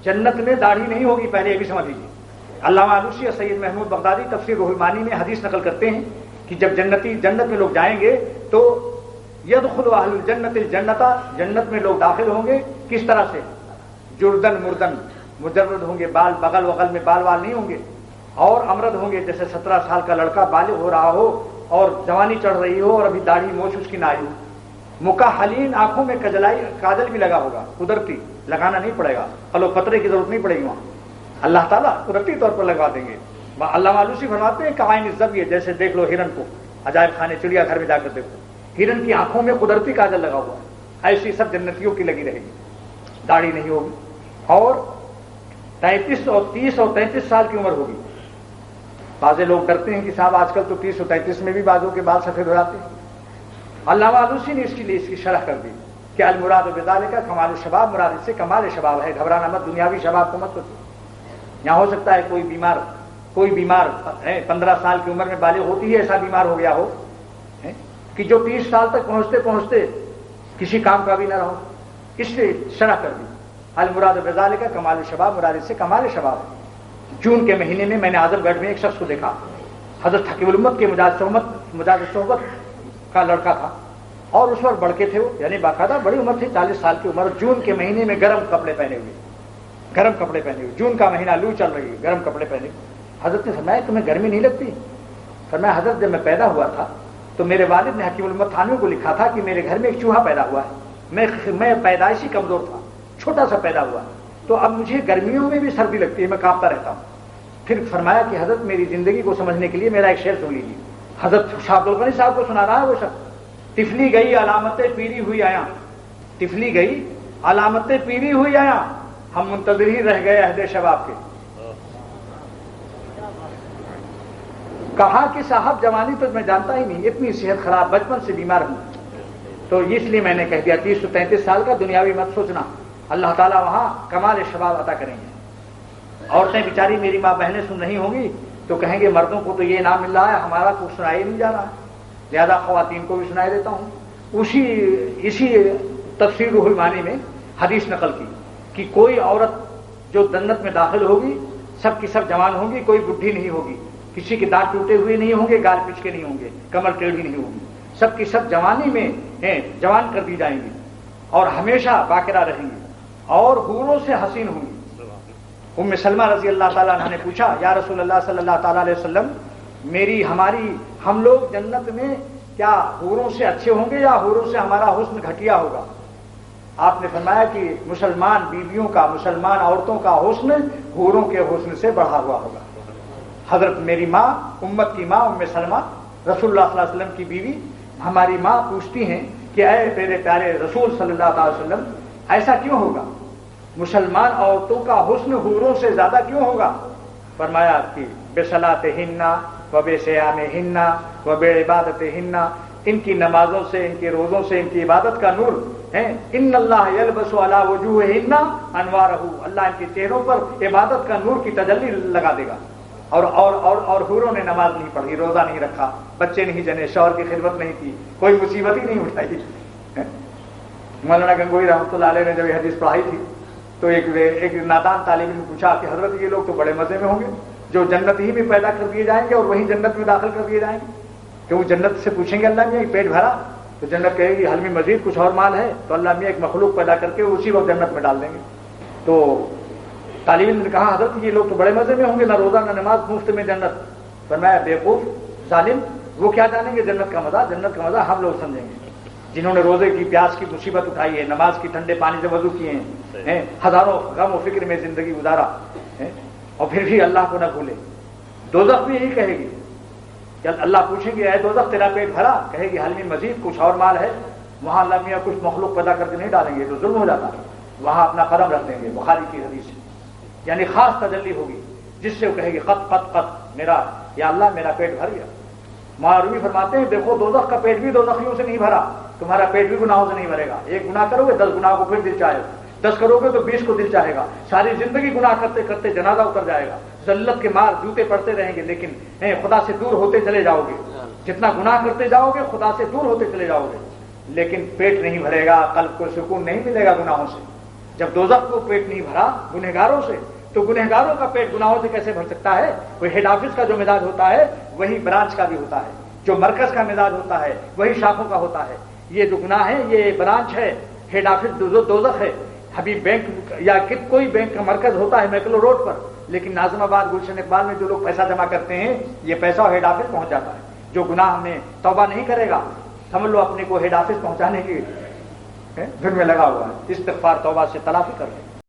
جنت میں داڑھی نہیں ہوگی، پہلے یہ بھی سمجھ لیجیے۔ علامہ آلوسی اور سید محمود بغدادی تفسیر روح المعانی میں حدیث نقل کرتے ہیں کہ جب جنت میں لوگ جائیں گے تو یدخل اہل الجنت الجنت، جنت میں لوگ داخل ہوں گے کس طرح سے؟ جردن مردن، مجرد ہوں گے، بال بغل وغل میں بال وال نہیں ہوں گے، اور امرد ہوں گے، جیسے 17 سال کا لڑکا بالغ ہو رہا ہو اور جوانی چڑھ رہی ہو اور ابھی داڑھی موچھ اس کی نہ آئی ہو۔ مکحلین، آنکھوں میں کاجل بھی لگا ہوگا، قدرتی، لگانا نہیں پڑے گا، قلو پترے کی ضرورت نہیں پڑے گی، وہاں اللہ تعالیٰ قدرتی طور پر لگوا دیں گے۔ علامہ آلوسی فرماتے ہیں کہ عین الزبی، جیسے دیکھ لو ہرن کو، عجائب خانے چڑیا گھر میں جا کر دیکھو، ہرن کی آنکھوں میں قدرتی کاجل لگا ہوا ہے، ایسی سب جنتیوں کی لگی رہے گی، داڑھی نہیں ہوگی، اور 30 اور 33 سال کی عمر ہوگی۔ بعض لوگ ڈرتے ہیں کہ صاحب آج کل تو 30 اور 33 میں بھی بعضوں کے بال سفید ہو جاتے ہیں۔ علامہ آلوسی نے اس کے لیے اس کی شرح کر دی کہ المراد بذالک کمال الشباب، مراد اس سے کمال شباب ہے، گھبرانا مت، دنیاوی شباب کو مت سوچو۔ یہاں ہو سکتا ہے کوئی بیمار 15 سال کی عمر میں بالغ ہوتی ہے، ایسا بیمار ہو گیا ہو کہ جو 30 سال تک پہنچتے پہنچتے کسی کام کا بھی نہ رہو، اس سے شرح کر دی المراد بذالک کمال الشباب، مراد اس سے کمال شباب ہے۔ جون کے مہینے میں نے اعظم گڑھ میں ایک شخص کو دیکھا، حضرت حکیم الامت کے مجاز صحبت کا لڑکا تھا، اور اس وقت بڑکے تھے وہ، یعنی باقاعدہ بڑی عمر تھی، 40 سال کی عمر، جون کے مہینے میں گرم کپڑے پہنے ہوئے، جون کا مہینہ، لو چل رہی ہے، گرم کپڑے پہنے ہوئے۔ حضرت نے فرمایا تمہیں گرمی نہیں لگتی؟ فرمایا حضرت جب میں پیدا ہوا تھا تو میرے والد نے حکیم الامت تھانوی کو لکھا تھا کہ میرے گھر میں ایک چوہا پیدا ہوا ہے، میں پیدائشی کمزور تھا، چھوٹا سا پیدا ہوا، تو اب مجھے گرمیوں میں بھی سردی لگتی ہے، میں کانپتا رہتا ہوں۔ پھر فرمایا کہ حضرت میری زندگی کو سمجھنے کے لیے میرا ایک شعر سن لیجیے، حضرت شاہ عبد الغنی صاحب کو سنا رہا ہے وہ شخص۔ تفلی گئی علامتیں پیری ہوئی آیا، تفلی گئی علامتیں پیری ہوئی آیا، ہم منتظر ہی رہ گئے عہد شباب کے۔ کہا کہ صاحب جوانی تو میں جانتا ہی نہیں، اتنی صحت خراب، بچپن سے بیمار ہوں، تو اس لیے میں نے کہہ دیا 30 سے 33 سال کا دنیاوی مت سوچنا، اللہ تعالیٰ وہاں کمال شباب عطا کریں گے۔ عورتیں بیچاری میری ماں بہنیں سن رہی ہوں گی تو کہیں گے مردوں کو تو یہ انعام مل رہا ہے، ہمارا کچھ سنائی نہیں جا رہا ہے، لہذا خواتین کو بھی سنائی دیتا ہوں۔ اسی تفسیر روح المعانی میں حدیث نقل کی کہ کوئی عورت جو جنت میں داخل ہوگی سب کی سب جوان ہوں گی، کوئی بڈھی نہیں ہوگی، کسی کے دانت ٹوٹے ہوئے نہیں ہوں گے، گال پچ کے نہیں ہوں گے، کمر ٹیڑھی نہیں ہوگی، سب کی سب جوانی میں جوان کر دی جائیں گی اور ہمیشہ باقرہ رہیں گی اور حوروں سے حسین ہوں گی۔ ام سلمہ رضی اللہ تعالیٰ عنہ نے پوچھا یا رسول اللہ صلی اللہ تعالیٰ علیہ وسلم، ہم لوگ جنت میں کیا حوروں سے اچھے ہوں گے یا حوروں سے ہمارا حسن گھٹیا ہوگا؟ آپ نے فرمایا کہ مسلمان بیویوں کا، مسلمان عورتوں کا حسن حوروں کے حسن سے بڑھا ہوا ہوگا۔ حضرت میری ماں، امت کی ماں ام سلمہ، رسول اللہ صلی اللہ علیہ وسلم کی بیوی، ہماری ماں پوچھتی ہیں کہ اے میرے پیارے رسول صلی اللہ علیہ وسلم، ایسا کیوں ہوگا؟ مسلمان عورتوں کا حسن حوروں سے زیادہ کیوں ہوگا؟ فرمایا کہ بصلاتہن و بصیامہن و بعبادتہن، ان کی نمازوں سے، ان کے روزوں سے، ان کی عبادت کا نور ہے۔ ان اللہ یلبس علی وجوہہن انوارہ، اللہ ان کے چہروں پر عبادت کا نور کی تجلی لگا دے گا۔ اور حوروں نے نماز نہیں پڑھی، روزہ نہیں رکھا، بچے نہیں جنے، شوہر کی خدمت نہیں کی، کوئی مصیبت ہی نہیں اٹھائی۔ مولانا گنگوئی رحمۃ اللہ علیہ نے جب یہ حدیث پڑھائی تھی تو ایک نادان طالب علم نے پوچھا کہ حضرت یہ لوگ تو بڑے مزے میں ہوں گے جو جنت ہی میں پیدا کر دیے جائیں گے اور وہیں جنت میں داخل کر دیے جائیں گے، کہ وہ جنت سے پوچھیں گے اللہ میاں پیٹ بھرا؟ تو جنت کہے گی حل میں مزید کچھ اور مال ہے، تو اللہ میاں ایک مخلوق پیدا کر کے اسی وقت جنت میں ڈال دیں گے۔ تو طالب علم نے کہا حضرت یہ لوگ تو بڑے مزے میں ہوں گے، نہ روزہ نہ نماز، مفت میں جنت۔ فرمایا بیوقوف ظالم، وہ کیا جانیں گے جنت کا مزہ؟ جنت کا مزہ ہم لوگ سمجھیں گے جنہوں نے روزے کی پیاس کی مصیبت اٹھائی ہے، نماز کی ٹھنڈے پانی سے وضو کیے ہیں، ہزاروں غم و فکر میں زندگی گزارا اور پھر بھی اللہ کو نہ بھولے۔ دوزخ بھی یہی کہے گی کہ اللہ پوچھیں گے اے دوزخ تیرا پیٹ بھرا؟ کہے گی حل میں مزید کچھ اور مال ہے۔ وہاں اللہ میاں کچھ مخلوق پیدا کر کے نہیں ڈالیں گے تو ظلم ہو جاتا ہے، وہاں اپنا قدم رکھ دیں گے، بخاری کی حدیث ہے، یعنی خاص تجلی ہوگی جس سے وہ کہے گی قط قط قط میرا یا اللہ میرا پیٹ بھر گیا۔ معروی فرماتے ہیں دیکھو دوزخ کا پیٹ بھی دوزخیوں سے نہیں بھرا، تمہارا پیٹ بھی گناہوں سے نہیں بھرے گا۔ ایک گناہ کرو گے 10 گناہ کو پھر دل چاہے گا، 10 کرو گے تو 20 کو دل چاہے گا، ساری زندگی گناہ کرتے کرتے جنازہ اتر جائے گا، ذلت کے مار جوتے پڑتے رہیں گے، لیکن خدا سے دور ہوتے چلے جاؤ گے، جتنا گناہ کرتے جاؤ گے خدا سے دور ہوتے چلے جاؤ گے، لیکن پیٹ نہیں بھرے گا، قلب کو سکون نہیں ملے گا گناہوں سے۔ جب دوزخ کو پیٹ نہیں بھرا گنہگاروں سے تو گنہگاروں کا پیٹ گناہوں سے کیسے بھر سکتا ہے؟ وہ ہیڈ آفس کا جو مزاج ہوتا ہے وہی برانچ کا بھی ہوتا ہے، جو مرکز کا مزاج ہوتا ہے وہی شاخوں کا ہوتا ہے۔ یہ جو گناہ ہے یہ برانچ ہے، ہیڈ آفس دوزخ ہے۔ ابھی بینک یا کوئی بینک کا مرکز ہوتا ہے میکلو روڈ پر، لیکن ناظم آباد گلشن اقبال میں جو لوگ پیسہ جمع کرتے ہیں یہ پیسہ ہیڈ آفس پہنچ جاتا ہے۔ جو گناہ میں توبہ نہیں کرے گا سمجھ لو اپنے کو ہیڈ آفس پہنچانے کی دھن میں لگا ہوا ہے۔ استغفار توبہ سے تلافی کر لیں۔